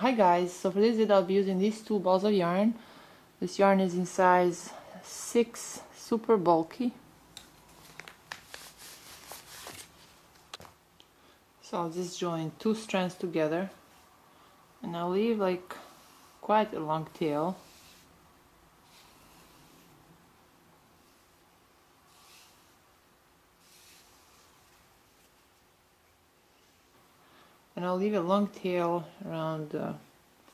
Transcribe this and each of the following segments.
Hi guys, so for this video I'll be using these two balls of yarn. This yarn is in size 6, super bulky. So I'll just join two strands together and I'll leave like quite a long tail. And I'll leave a long tail around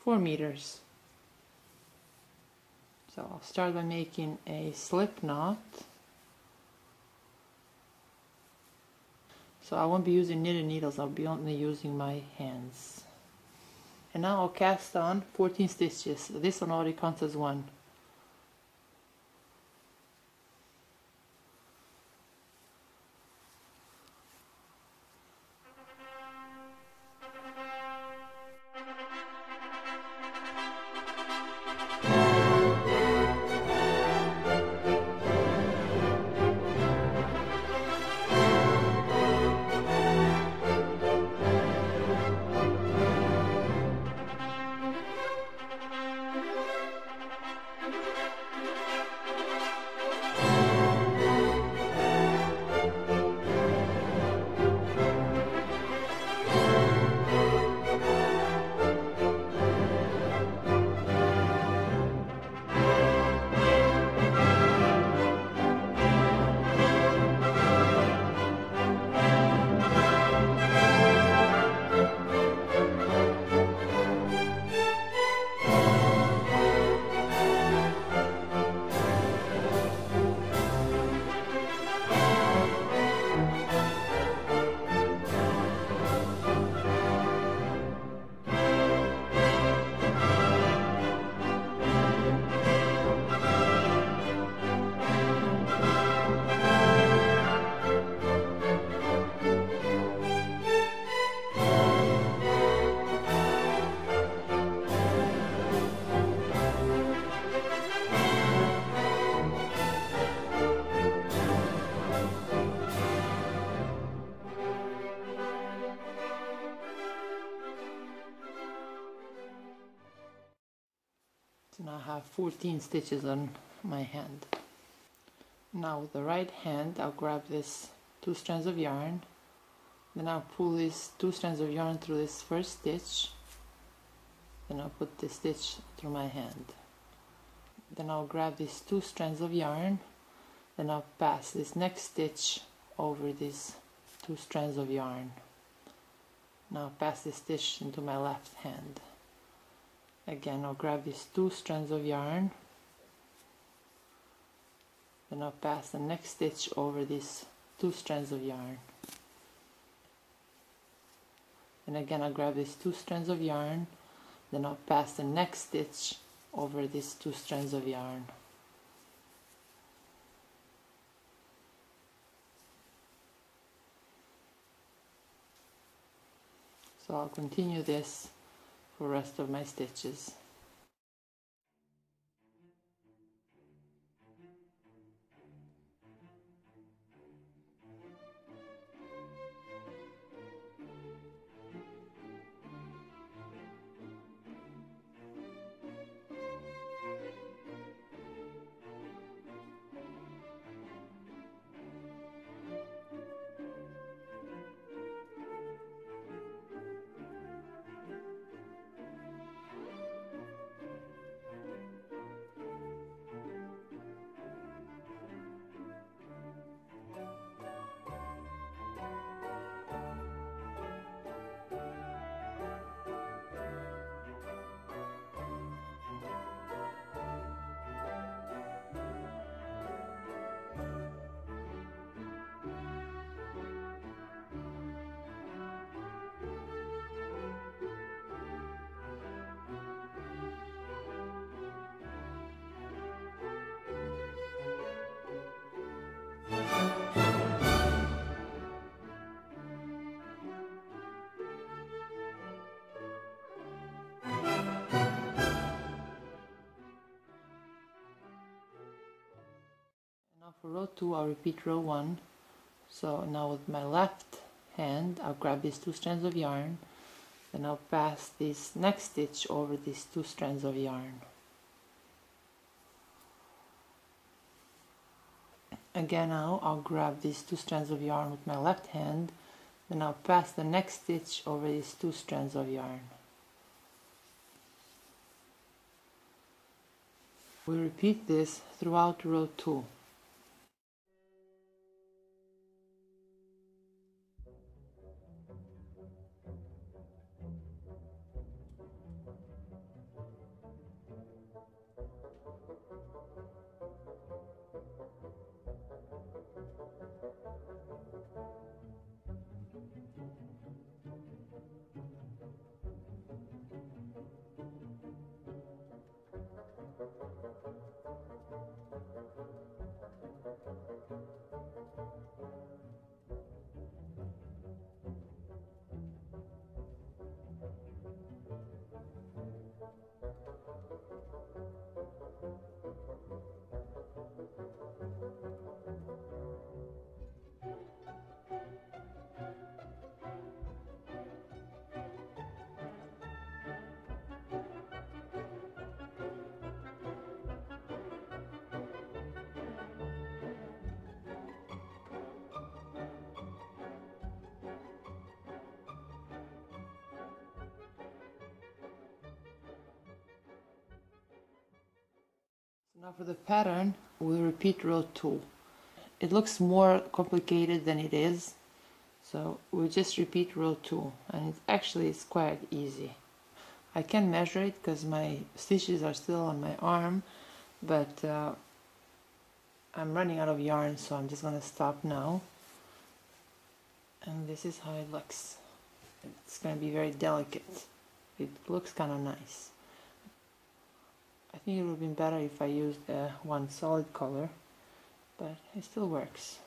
4 meters. So I'll start by making a slip knot. So I won't be using knitted needles, I'll be only using my hands. And now I'll cast on 14 stitches. This one already counts as one. So now I have 14 stitches on my hand. Now with the right hand I'll grab this two strands of yarn, then I'll pull these two strands of yarn through this first stitch, then I'll put this stitch through my hand. Then I'll grab these two strands of yarn, then I'll pass this next stitch over these two strands of yarn. Now I'll pass this stitch into my left hand. Again, I'll grab these two strands of yarn, then I'll pass the next stitch over these two strands of yarn. And again, I'll grab these two strands of yarn, then I'll pass the next stitch over these two strands of yarn. So I'll continue this for the rest of my stitches. Now for row 2 I'll repeat row 1. So now with my left hand I'll grab these two strands of yarn, Then I'll pass this next stitch over these 2 strands of yarn. Again now I'll grab these 2 strands of yarn with my left hand, then I'll pass the next stitch over these 2 strands of yarn. We repeat this throughout row 2. Now for the pattern, we'll repeat row 2. It looks more complicated than it is, so we'll just repeat row 2, and it's quite easy. I can measure it because my stitches are still on my arm, but I'm running out of yarn, so I'm just going to stop now. And this is how it looks. It's going to be very delicate. It looks kind of nice. I think it would have been better if I used one solid color, but it still works.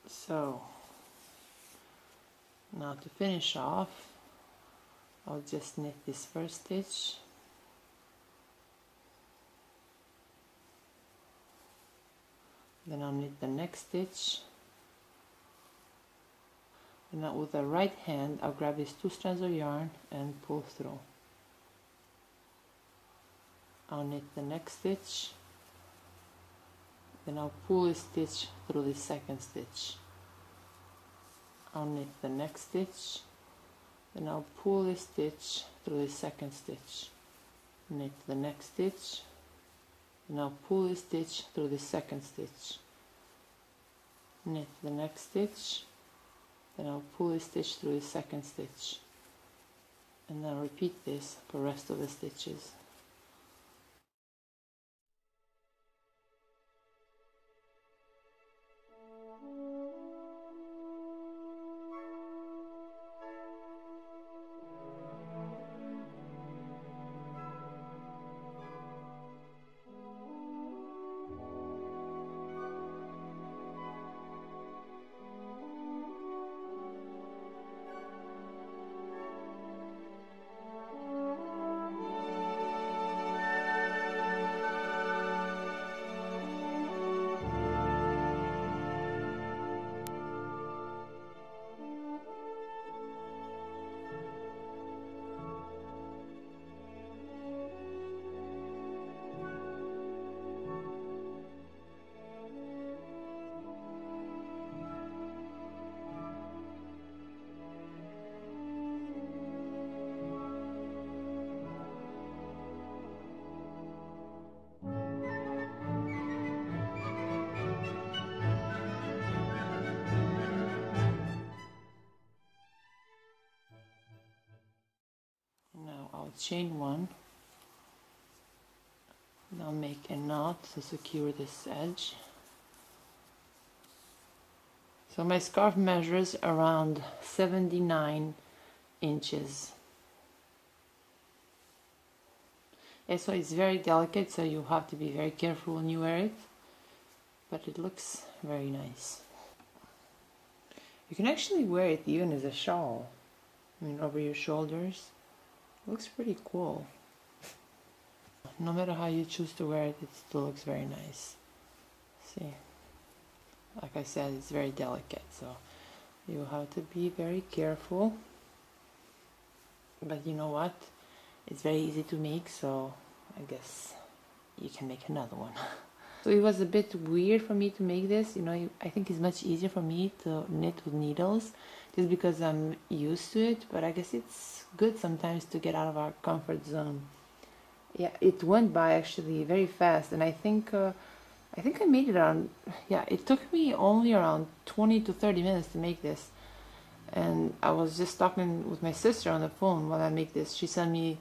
So now to finish off, I'll just knit this first stitch, then I'll knit the next stitch, and now with the right hand I'll grab these 2 strands of yarn and pull through. I'll knit the next stitch, then I'll pull a stitch through the second stitch. I'll knit the next stitch, then I'll pull a stitch through the second stitch. Knit the next stitch, then I'll pull a stitch through the second stitch. Knit the next stitch, then I'll pull a stitch through the second stitch. And then repeat this for the rest of the stitches. Chain 1, and I'll make a knot to secure this edge. So my scarf measures around 79 inches. And so it's very delicate, so you have to be very careful when you wear it, but it looks very nice. You can actually wear it even as a shawl, over your shoulders. Looks pretty cool. No matter how you choose to wear it, it still looks very nice. See, like I said, it's very delicate, so you have to be very careful but you know what? It's very easy to make, so I guess you can make another one. So it was a bit weird for me to make this, you know. I think it's much easier for me to knit with needles just because I'm used to it, but I guess it's good sometimes to get out of our comfort zone. Yeah, it went by actually very fast, and I think I made it around, yeah, it took me only around 20 to 30 minutes to make this. And I was just talking with my sister on the phone while I make this. She sent me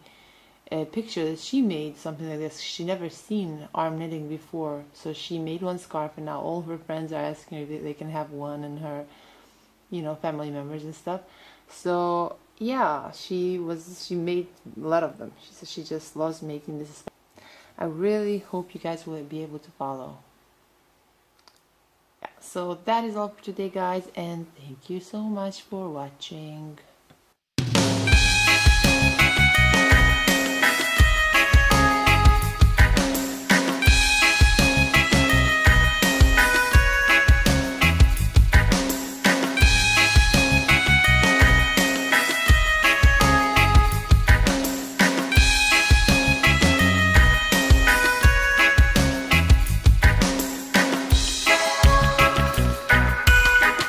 a picture that she made something like this. She never seen arm knitting before, so she made one scarf, and now all her friends are asking her if they can have one, and her, you know, family members and stuff. So yeah, she made a lot of them. She said she just loves making this. I really hope you guys will be able to follow. Yeah, so that is all for today, guys, and thank you so much for watching.